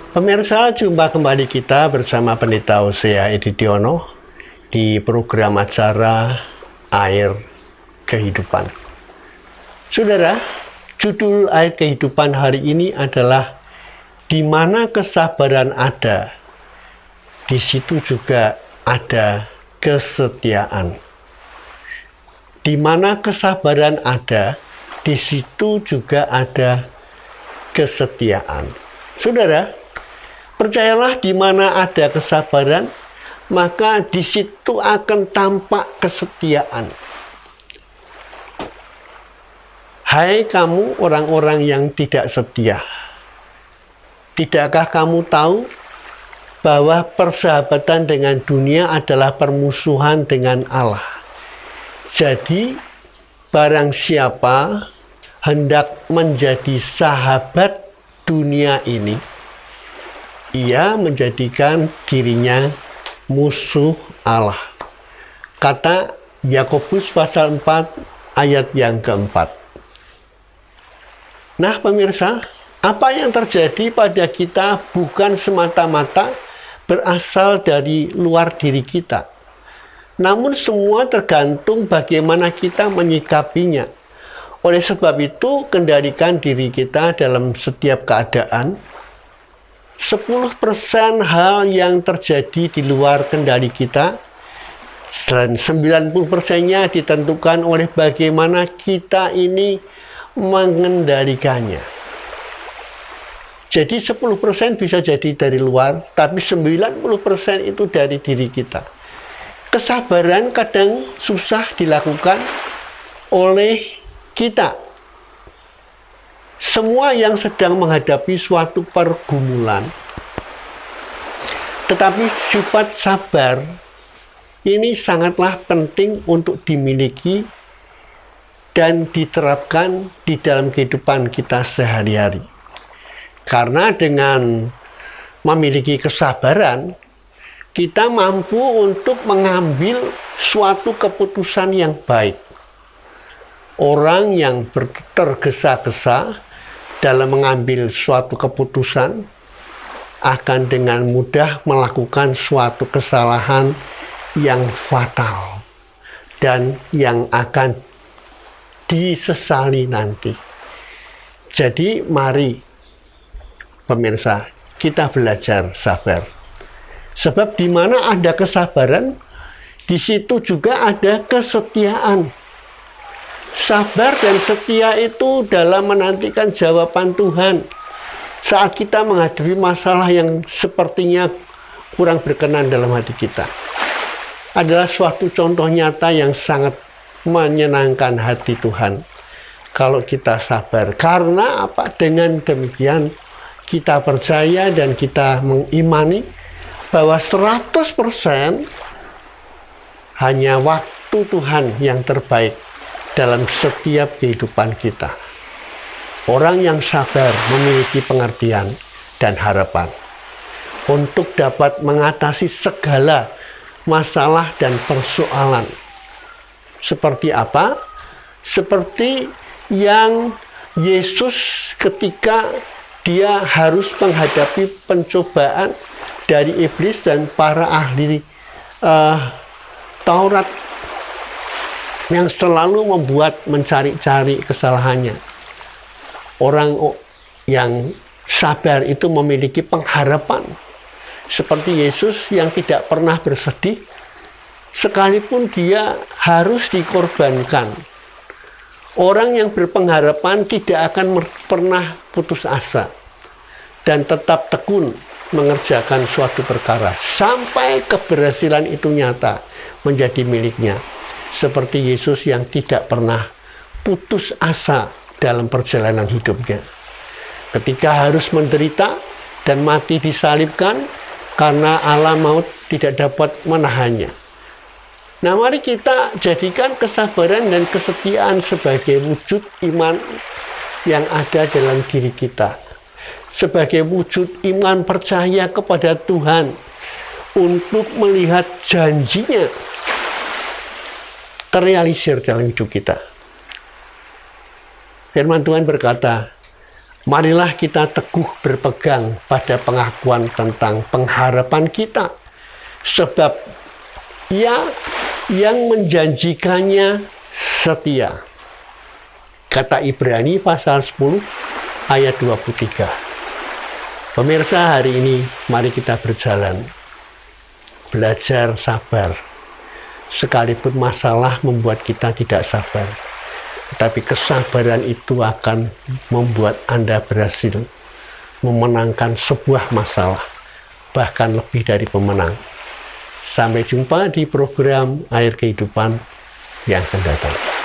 Pemirsa, jumpa kembali kita bersama Pendeta Hosea Edidiono di program acara Air Kehidupan. Saudara, judul Air Kehidupan hari ini adalah di mana kesabaran ada, di situ juga ada kesetiaan. Di mana kesabaran ada, di situ juga ada kesetiaan. Saudara, percayalah, di mana ada kesabaran, maka di situ akan tampak kesetiaan. Hai kamu orang-orang yang tidak setia, tidakkah kamu tahu bahwa persahabatan dengan dunia adalah permusuhan dengan Allah? Jadi, barang siapa hendak menjadi sahabat dunia ini, ia menjadikan dirinya musuh Allah. Kata Yakobus pasal 4 ayat yang keempat. Nah pemirsa, apa yang terjadi pada kita bukan semata-mata berasal dari luar diri kita. Namun semua tergantung bagaimana kita menyikapinya. Oleh sebab itu, kendalikan diri kita dalam setiap keadaan. 10% hal yang terjadi di luar kendali kita, dan 90%-nya ditentukan oleh bagaimana kita ini mengendalikannya. Jadi 10% bisa jadi dari luar, tapi 90% itu dari diri kita. Kesabaran kadang susah dilakukan oleh kita. Semua yang sedang menghadapi suatu pergumulan, tetapi sifat sabar ini sangatlah penting untuk dimiliki dan diterapkan di dalam kehidupan kita sehari-hari. Karena dengan memiliki kesabaran, kita mampu untuk mengambil suatu keputusan yang baik. Orang yang tergesa-gesa dalam mengambil suatu keputusan akan dengan mudah melakukan suatu kesalahan yang fatal dan yang akan disesali nanti. Jadi mari pemirsa, kita belajar sabar. Sebab di mana ada kesabaran, di situ juga ada kesetiaan. Sabar dan setia itu dalam menantikan jawaban Tuhan saat kita menghadapi masalah yang sepertinya kurang berkenan dalam hati kita. Adalah suatu contoh nyata yang sangat menyenangkan hati Tuhan kalau kita sabar. Karena apa? Dengan demikian kita percaya dan kita mengimani bahwa 100% hanya waktu Tuhan yang terbaik dalam setiap kehidupan kita. Orang yang sabar memiliki pengertian dan harapan untuk dapat mengatasi segala masalah dan persoalan. Seperti apa? Seperti yang Yesus ketika dia harus menghadapi pencobaan dari iblis dan para ahli Taurat yang selalu membuat mencari-cari kesalahannya. Orang yang sabar itu memiliki pengharapan. Seperti Yesus yang tidak pernah bersedih, sekalipun dia harus dikorbankan. Orang yang berpengharapan tidak akan pernah putus asa dan tetap tekun mengerjakan suatu perkara sampai keberhasilan itu nyata menjadi miliknya. Seperti Yesus yang tidak pernah putus asa dalam perjalanan hidupnya. Ketika harus menderita dan mati disalibkan karena alam maut tidak dapat menahannya. Nah, mari kita jadikan kesabaran dan kesetiaan sebagai wujud iman yang ada dalam diri kita. Sebagai wujud iman percaya kepada Tuhan untuk melihat janjinya terrealisir dalam hidup kita. Firman Tuhan berkata, marilah kita teguh berpegang pada pengakuan tentang pengharapan kita. Sebab Ia yang menjanjikannya setia. Kata Ibrani pasal 10 ayat 23. Pemirsa, hari ini mari kita berjalan, belajar sabar. Sekalipun masalah membuat kita tidak sabar, tetapi kesabaran itu akan membuat Anda berhasil memenangkan sebuah masalah, bahkan lebih dari pemenang. Sampai jumpa di program Air Kehidupan yang akan datang.